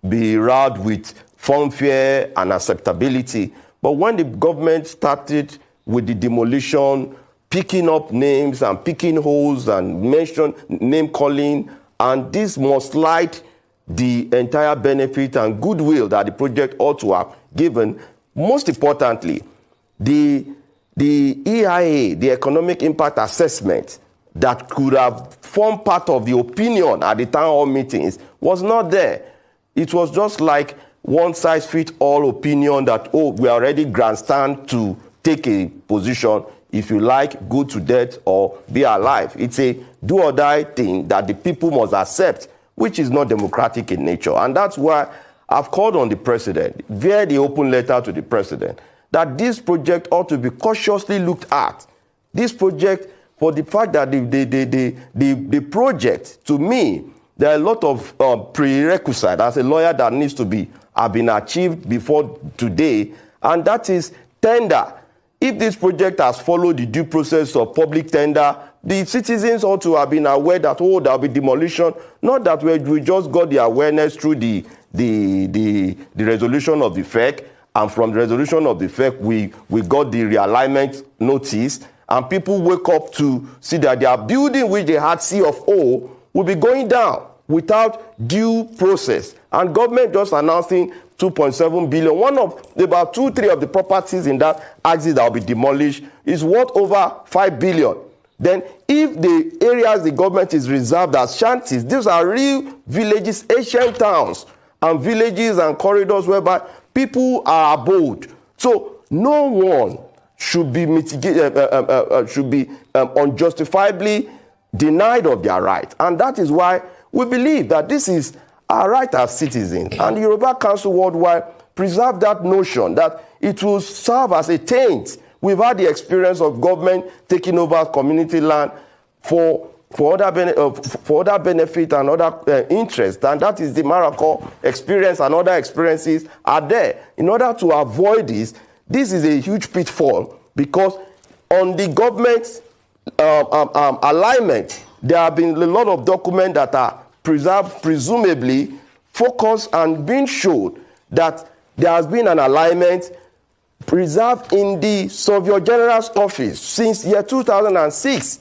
be rowed with fanfare and acceptability. But when the government started with the demolition, picking up names and picking holes and name calling, and this must slight the entire benefit and goodwill that the project ought to have given. Most importantly, the EIA, the Economic Impact Assessment, that could have formed part of the opinion at the town hall meetings was not there. It was just like one-size-fits-all opinion that, oh, we are already grandstand to take a position. If you like, go to death or be alive. It's a do-or-die thing that the people must accept, which is not democratic in nature. And that's why I've called on the president, via the open letter to the president, that this project ought to be cautiously looked at. This project, for the fact that the project, to me, there are a lot of prerequisites as a lawyer that needs to have been achieved before today, and that is tender. If this project has followed the due process of public tender, the citizens ought to have been aware that, oh, there will be demolition, not that we just got the awareness through the resolution of the FEC, and from the resolution of the FEC, we got the realignment notice, and people wake up to see that their building, which they had C of O, will be going down without due process. And government just announcing 2.7 billion. One of about 2-3 of the properties in that axis that will be demolished is worth over 5 billion. Then if the areas the government is reserved as shanties, these are real villages, ancient towns and villages and corridors whereby people are abode. So no one should be unjustifiably denied of their right. And that is why we believe that this is our right as citizens. And the Yoruba Council Worldwide preserve that notion that it will serve as a taint. We've had the experience of government taking over community land for other benefit and other interest, and that is the Maracor experience, and other experiences are there. In order to avoid this is a huge pitfall, because on the government's alignment, there have been a lot of documents that are preserved, presumably focused and being showed that there has been an alignment preserved in the Surveyor General's office since year 2006,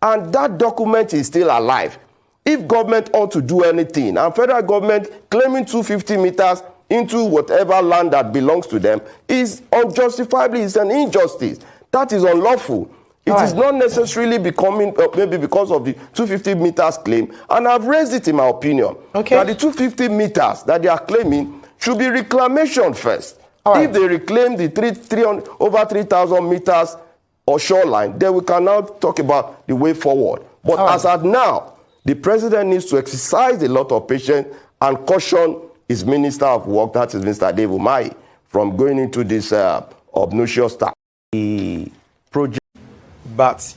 and that document is still alive. If government ought to do anything, and federal government claiming 250 meters into whatever land that belongs to them is unjustifiably, it's an injustice. That is unlawful. It is not necessarily becoming, maybe because of the 250 meters claim, and I've raised it in my opinion, that the 250 meters that they are claiming should be reclamation first. If they reclaim the over 3,000 meters or shoreline, then we can now talk about the way forward. But as at now, the president needs to exercise a lot of patience and caution his Minister of Work, that is Mr. Dave Umahi, from going into this obnoxious task. The project. But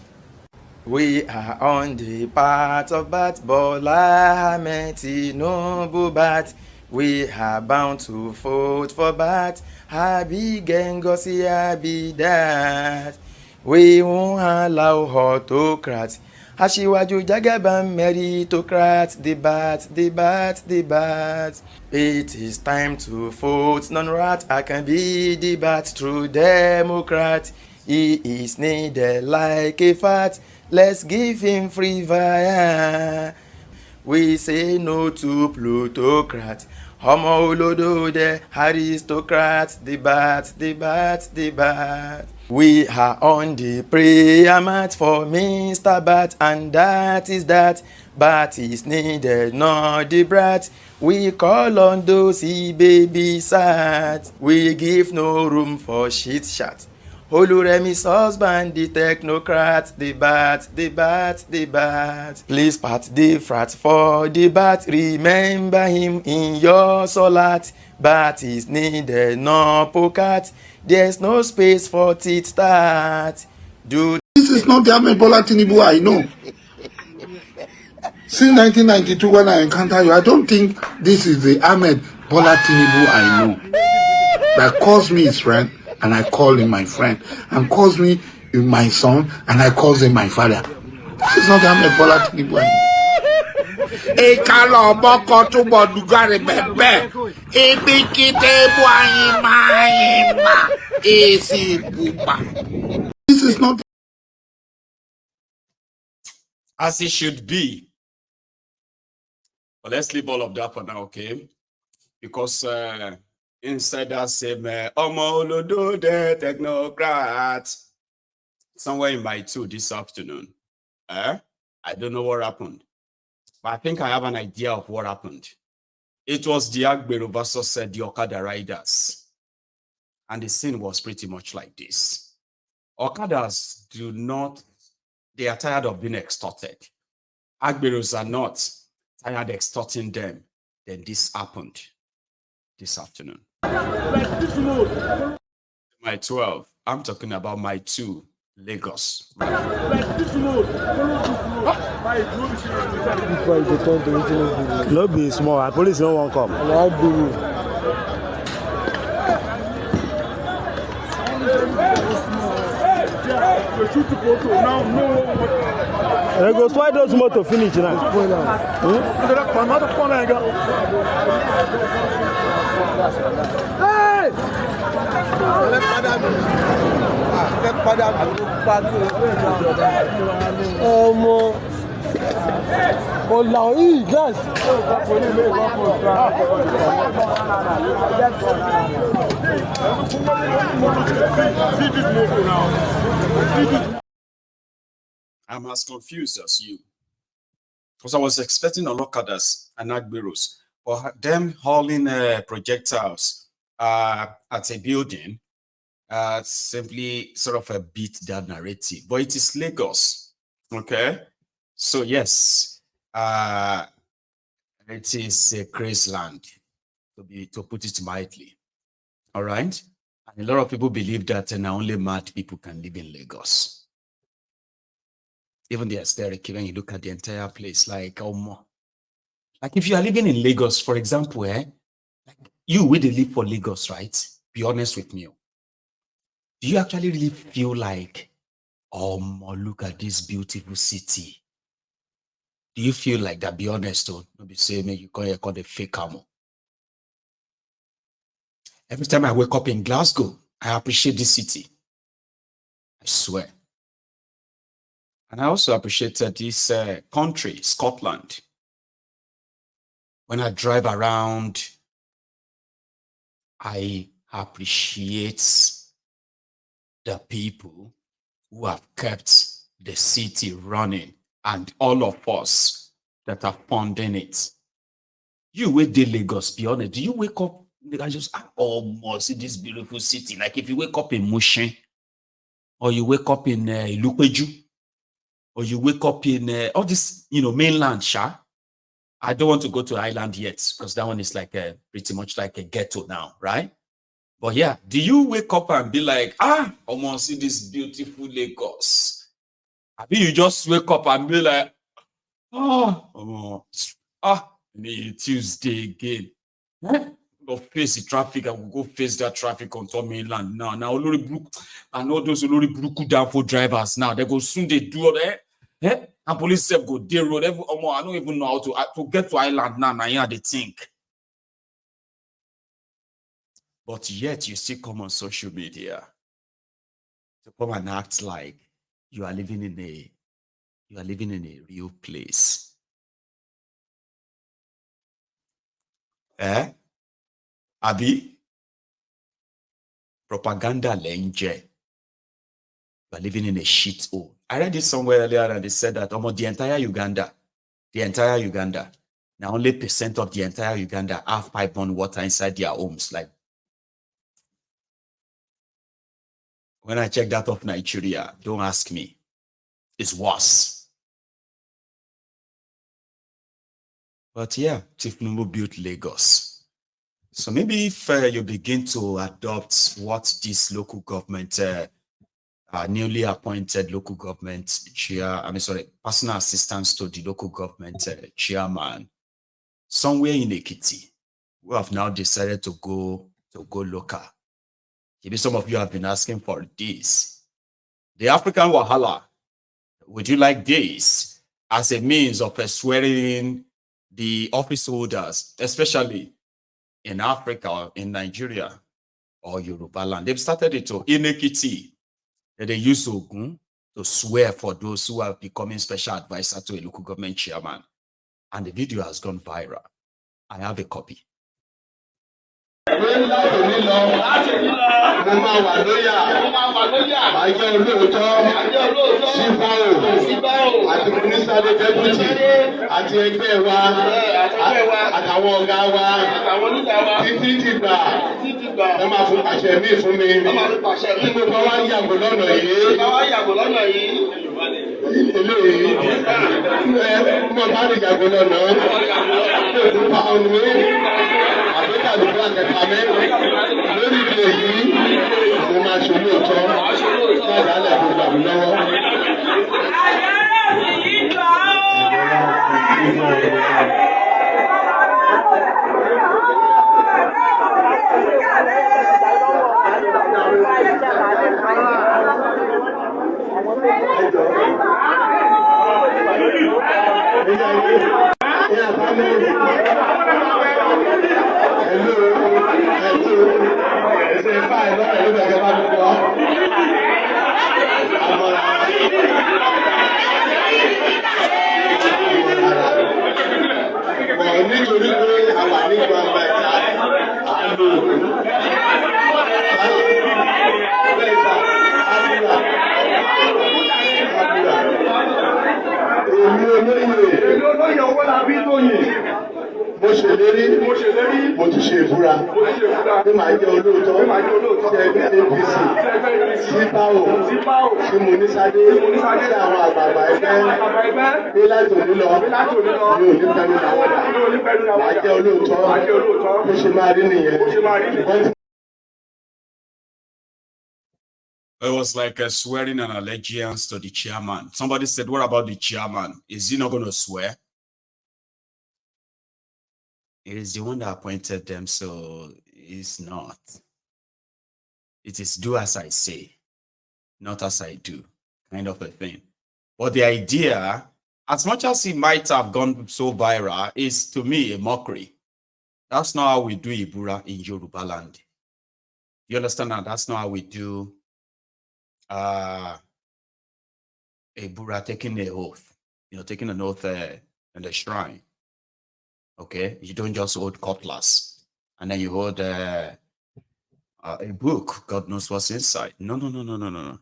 we are on the path of Bat Bola Ahmed Tinubu, but we are bound to vote for Bat. Habi Gengosi Habi that. We won't allow autocrats. Aṣíwájú Jagaban meritocrat, debat. It is time to vote non-rat. I can be debat through Democrat. He is needed like a fat. Let's give him free via. We say no to plutocrat. Homo olodo de aristocrat. Debat. We are on the prayer mat for Mr. Bat, and that is that. Bat is needed, not the brat. We call on those baby sat. We give no room for shit chat. Oluremi's husband, the technocrat, debat. Please part the frat for the Bat. Remember him in your solat. Bat is needed, no pocket. There's no space for tit start. This is not the Ahmed Bola Tinubu I know. Since 1992, when I encounter you, I don't think this is the Ahmed Bola Tinubu I know. That calls me his friend, and I call him my friend, and calls me my son, and I call him my father. This is not the Ahmed Bola Tinubu I know. Ekalo boko tubo dugare bebe. Ebikite buayima. Esi buba. This is not as it should be. But let's leave all of that for now, okay? Because inside that same Omolodo the technocrat, somewhere in my two this afternoon, I don't know what happened, but I think I have an idea of what happened. It was the Agbero versus the Okada riders. And the scene was pretty much like this. Okadas they are tired of being extorted. Agberos are not tired of extorting them. Then this happened this afternoon. My 12, I'm talking about my 2, Lagos. No be small, police no one come. They go swide those motor finish now. Hey! I'm as confused as you. Because I was expecting Olokadas and Agberos, or them hauling projectiles at a building simply sort of beat that narrative. But it is Lagos, okay? So yes, it is a crazy land, to put it mildly, all right? And a lot of people believe that only mad people can live in Lagos. Even the aesthetic, when you look at the entire place, like if you are living in Lagos, for example, like you will live for Lagos, right? Be honest with me. Do you actually really feel like, look at this beautiful city? Do you feel like that? Be honest, don't be saying you call the fake camo. Every time I wake up in Glasgow, I appreciate this city. I swear. And I also appreciated this country, Scotland. When I drive around, I appreciate the people who have kept the city running and all of us that are funding it. You wake up Lagos, be honest. Do you wake up and just see this beautiful city? Like if you wake up in Mushin, or you wake up in Ilupeju, or you wake up in all this, mainland, Sha. I don't want to go to island yet because that one is like pretty much like a ghetto now, right? But yeah, do you wake up and be like, I want to see this beautiful Lagos? I mean, you just wake up and be like, Tuesday again. Go face the traffic. I will go face that traffic on top mainland now. Now, and all those Olori down for drivers now. They go soon. They do all that. And police self go there road. I don't even know how to get to island now. Now, yeah, they think. But yet, you still come on social media to come and act like you are living in a real place. Abi? Propaganda lenje. You are living in a shithole. I read this somewhere earlier and they said that almost the entire Uganda, now only % of the entire Uganda have pipe-borne water inside their homes. Like, when I check that of Nigeria, don't ask me. It's worse. But yeah, Chief Numbu built Lagos. So maybe if you begin to adopt what this local government, newly appointed local government personal assistants to the local government chairman, somewhere in Ekiti, who have now decided to go local. Maybe some of you have been asking for this. The African Wahala, would you like this as a means of persuading the office holders, especially in Africa or in Nigeria or Yoruba land, they've started it to inequity. That they use Ogun to swear for those who are becoming special advisor to a local government chairman. And the video has gone viral. I have a copy. mo ti ṣe ìbúra pé màá jẹ́ olóòótọ́ sí ẹgbẹ́ APC sí báwò sí Monísádé sí àwọn àgbààgbà ẹgbẹ́ pé láti òní lọ mi ò ní pẹ̀lú àwọn ọ̀dà màá jẹ́ olóòótọ́ bó ṣe máa rí nìyẹn. It was like swearing an allegiance to the chairman. Somebody said, what about the chairman? Is he not going to swear? It is the one that appointed them, so it's not. It is do as I say, not as I do, kind of a thing. But the idea, as much as it might have gone so viral, is to me a mockery. That's not how we do Ibura in Yoruba land. You understand that? That's not how we do Ibura taking an oath, taking an oath in the shrine. Okay, you don't just hold cutlass and then you hold a book. God knows what's inside. No.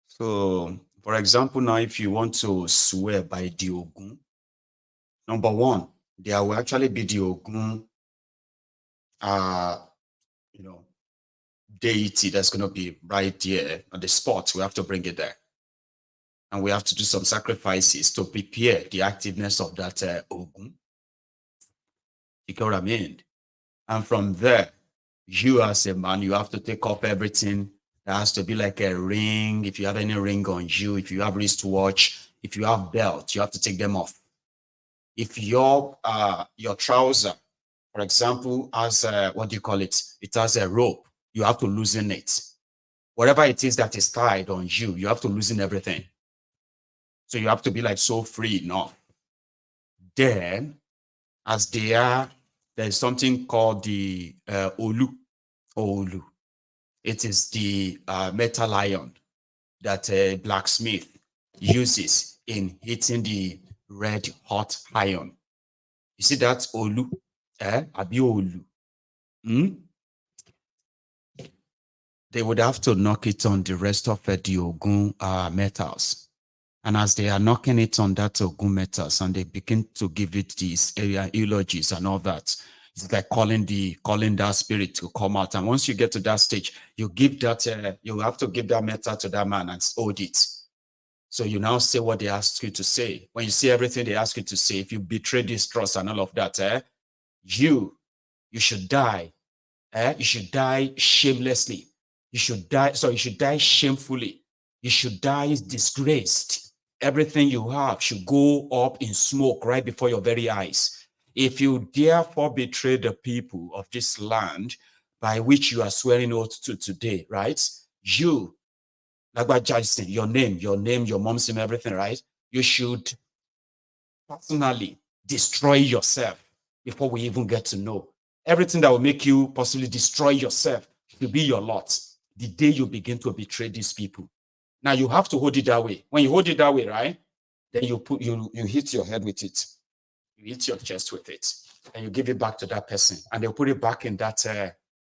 So, for example, now if you want to swear by the Ogun, number one, there will actually be the Ogun, deity that's going to be right there on the spot. We have to bring it there. And we have to do some sacrifices to prepare the activeness of that Ogun. You get what I mean? And from there, you as a man, you have to take off everything. That has to be like a ring. If you have any ring on you, if you have wristwatch, if you have belt, you have to take them off. If your trouser, for example, has what do you call it? It has a rope. You have to loosen it. Whatever it is that is tied on you, you have to loosen everything. So you have to be like so free enough. Then, as they are, there's something called the Olu. It is the metal iron that a blacksmith uses in hitting the red hot iron. You see that Olu? Abi Olu. They would have to knock it on the rest of the Ogun metals. And as they are knocking it on that Ogun metals and they begin to give it these eulogies and all that, it's like calling that spirit to come out. And once you get to that stage, you give that, you have to give that metal to that man and hold it. So you now say what they ask you to say. When you say everything they ask you to say, if you betray this trust and all of that, you should die. You should die shamelessly. You should die shamefully. You should die disgraced. Everything you have should go up in smoke right before your very eyes. If you therefore betray the people of this land by which you are swearing oath to today, right? You, like by Jason, your name, your mom's name, everything, right? You should personally destroy yourself before we even get to know. Everything that will make you possibly destroy yourself will be your lot the day you begin to betray these people. Now you have to hold it that way. When you hold it that way, right? Then you hit your head with it. You hit your chest with it. And you give it back to that person. And they'll put it back in that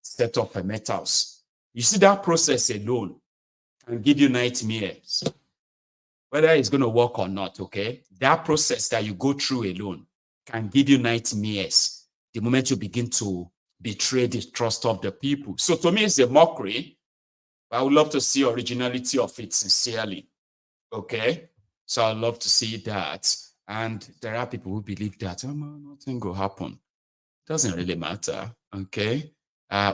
set of metals. You see, that process alone can give you nightmares. Whether it's going to work or not, okay? That process that you go through alone can give you nightmares the moment you begin to betray the trust of the people. So to me, it's a mockery. I would love to see originality of it sincerely, okay? So I'd love to see that. And there are people who believe that, oh, no, nothing will happen. Doesn't really matter, okay?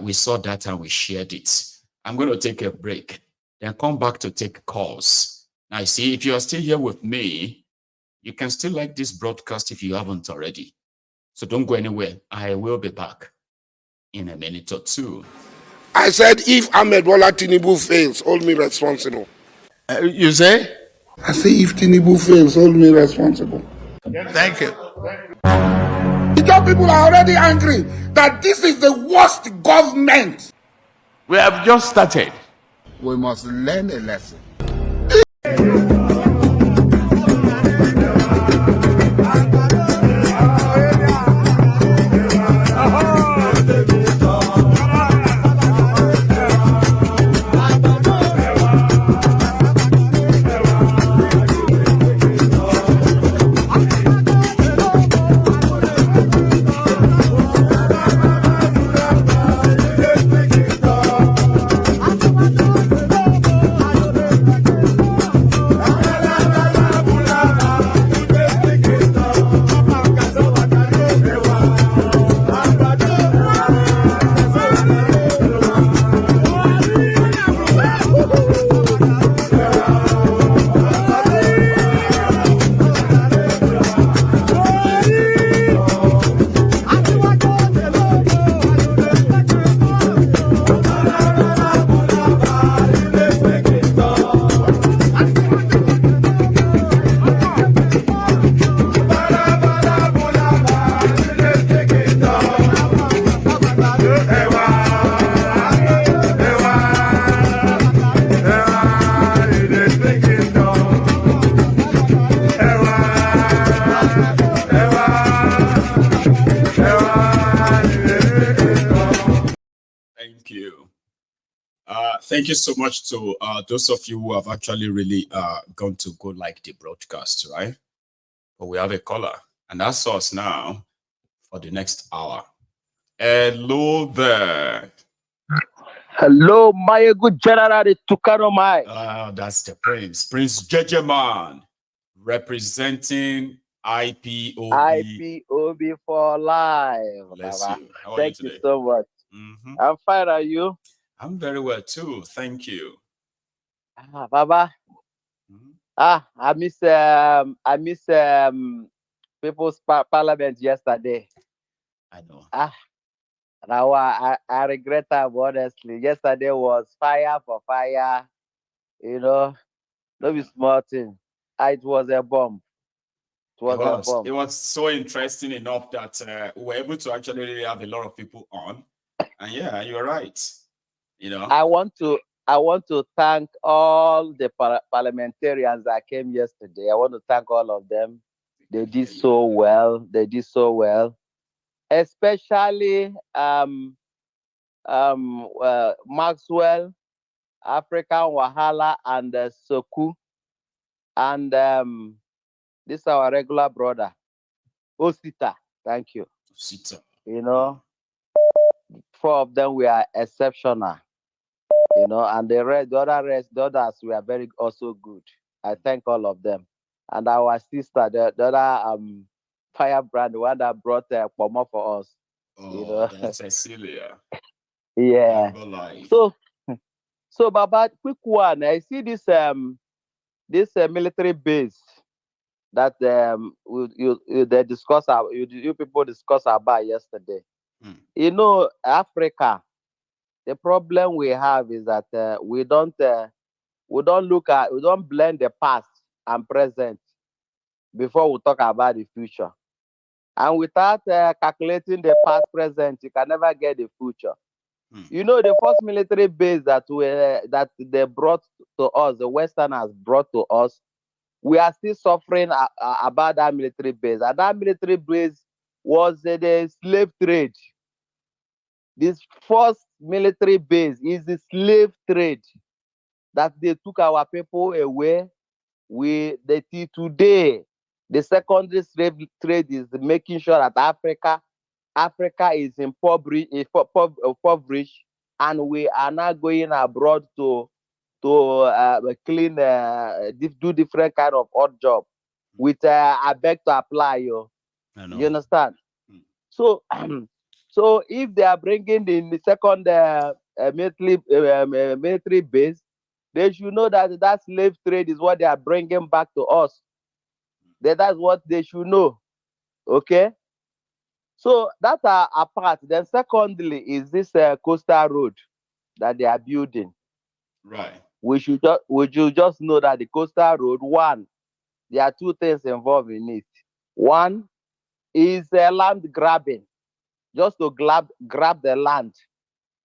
We saw that and we shared it. I'm going to take a break, then come back to take calls. Now, you see, if you are still here with me, you can still like this broadcast if you haven't already. So don't go anywhere. I will be back in a minute or two. I said, if Ahmed Bola Tinubu fails, hold me responsible. You say? I say, if Tinubu fails, hold me responsible. Thank you. The people are already angry that this is the worst government. We have just started. We must learn a lesson. Thank you so much to those of you who have actually really gone to go like the broadcast, right? But we have a caller, and that's us now for the next hour. Hello there. Hello, my good general, the Tukano Mai. That's the Prince Jejeman, representing IPOB. IPOB for life. Bless Baba. you. How are Thank you today? You so much. Mm-hmm. I'm fine. Are you? I'm very well too. Thank you. Baba. Mm-hmm. I miss People's Parliament yesterday. I know. Now I regret that, honestly. Yesterday was fire for fire. You know, no be small thing. It was a bomb. It was so interesting enough that we were able to actually really have a lot of people on. And yeah, you're right. You know, I want to thank all the parliamentarians that came yesterday. I want to thank all of them. They did so well. Especially Maxwell, African Wahala, and Soku, and this is our regular brother, Osita. Thank you. Osita. You know, 4 of them were exceptional. You know, and the others were very also good. I thank all of them. And our sister, the other firebrand, the one that brought Pomo for us. Oh, you know? That's Cecilia. Yeah. So Baba, quick one. I see this military base that they discuss. You people discuss about yesterday. You know, Africa. The problem we have is that we don't blend the past and present before we talk about the future. And without calculating the past, present, you can never get the future. You know, the first military base that they brought to us, the Westerners brought to us, we are still suffering about that military base. And that military base was the slave trade. This first military base is the slave trade that they took our people away. Today, the secondary slave trade is making sure that Africa is impoverished, and we are now going abroad to clean, do different kind of odd job. With I beg to apply, you understand? So, so if they are bringing the second military base, they should know that slave trade is what they are bringing back to us. That's what they should know. Okay. So that's a part. Then secondly is this coastal road that they are building. Right. We should just know that the coastal road, one, there are two things involved in it. One is land grabbing, just to grab the land.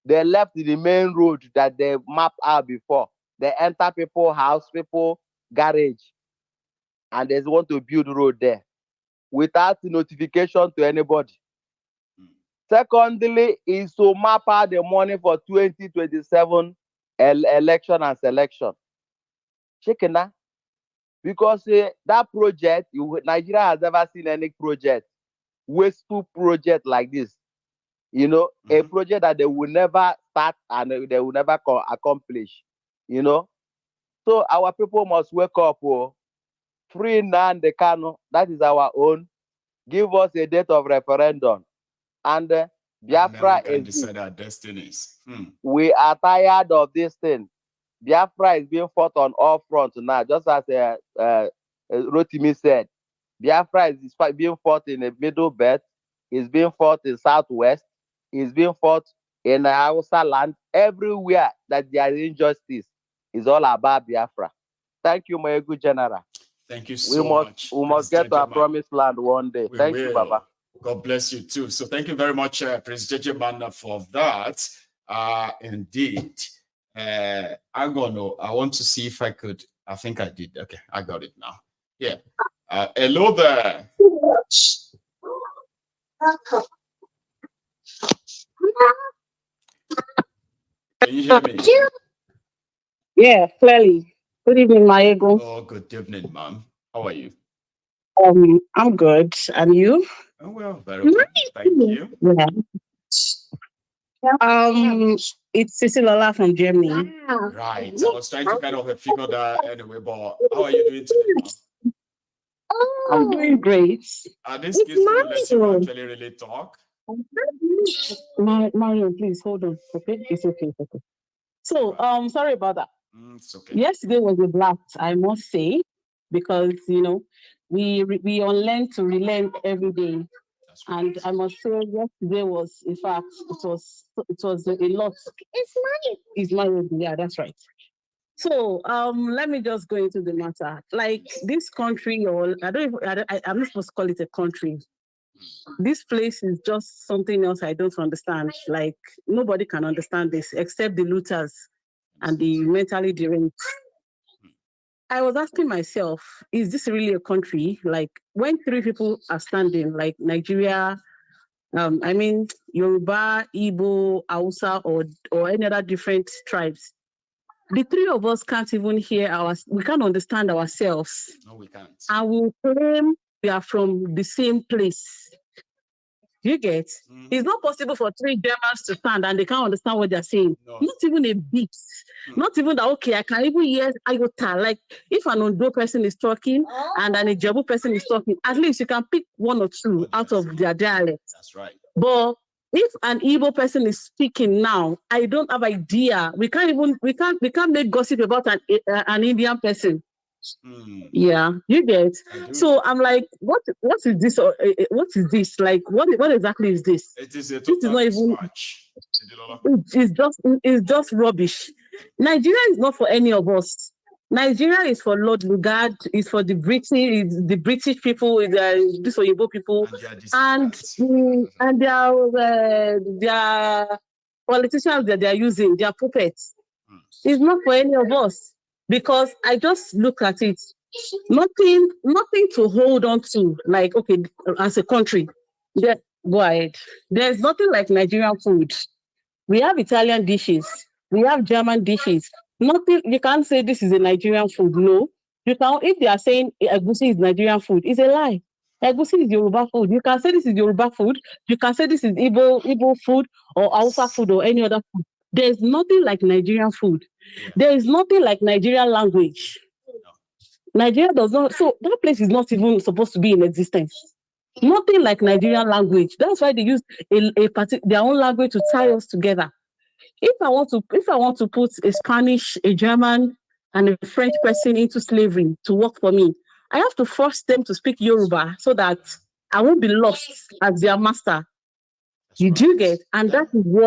They left the main road that they mapped out before. They enter people house, people garage, and they want to build road there without notification to anybody. Secondly, is to map out the money for 2027 election and selection. Checking that, because that project, Nigeria has never seen any project, wasteful project like this. You know, a project that they will never start and they will never accomplish. You know, so our people must wake up. Free Nnamdi Kanu, that is our own. Give us a date of referendum, and Biafra can decide our destinies. We are tired of this thing. Biafra is being fought on all fronts now, just as Rotimi said. Biafra is being fought in the middle belt, is being fought in southwest, is being fought in Hausa land. Everywhere that there is injustice is all about Biafra. Thank you, my good general. Thank you so much. We must get to our promised land one day. Thank you, Baba. God bless you too. So thank you very much, Prince Jejeman, for that. Indeed. I want to see if I could. I think I did. Okay, I got it now. Yeah. Hello there. Can you hear me? Yeah, clearly. Good evening, my ego. Oh, good evening, ma'am. How are you? I'm good. And you? Oh, well, very well. Thank you. Yeah. It's Cecilola from Germany. Right. I was trying to kind of figure that anyway, but how are you doing today, ma'am? I'm doing great. This gives me let you actually really talk. Mario, please hold on. Okay, it's okay. It's okay. So, sorry about that. It's okay. Yesterday was a blast, I must say, because we unlearn to relearn every day. Right. And I must say, yesterday was, in fact, it was a lot. It's Mario. Yeah, that's right. So, let me just go into the matter. Like this country, or I'm not supposed to call it a country. This place is just something else I don't understand. Like nobody can understand this except the looters and the mentally deranged. I was asking myself, is this really a country? Like when three people are standing, like Nigeria, Yoruba, Igbo, Hausa, or any other different tribes, the three of us can't even we can't understand ourselves. No, we can't. And we claim we are from the same place. You get? It's not possible for three Germans to stand and they can't understand what they're saying. No. Not even a bit. Not even that, okay, I can even hear iota. Like if an Ondo person is talking and an Ijebu person is talking, at least you can pick one or two out of their dialect. That's right. But if an Igbo person is speaking now, I don't have idea. We can't make gossip about an Indian person. Yeah, you get. So I'm like, what is this? What is this? Like, what exactly is this? It is a total mismatch. It's just rubbish. Nigeria is not for any of us. Nigeria is for Lord Lugard, is for the British people, this Oyibo people, and their politicians that they are using, their puppets. It's not for any of us, because I just look at it. Nothing to hold on to, like, okay, as a country. Go ahead. There's nothing like Nigerian food. We have Italian dishes. We have German dishes. Nothing, you can't say this is a Nigerian food. No. You can, if they are saying egusi is Nigerian food, it's a lie. Egusi is Yoruba food. You can say this is Yoruba food. You can say this is Igbo food or Hausa food or any other food. There's nothing like Nigerian food. Yeah. There is nothing like Nigerian language. Nigeria does not, so that place is not even supposed to be in existence. Nothing like Nigerian language. That's why they use their own language to tie us together. If I want to put a Spanish, a German, and a French person into slavery to work for me, I have to force them to speak Yoruba so that I won't be lost as their master. You do get, and that is what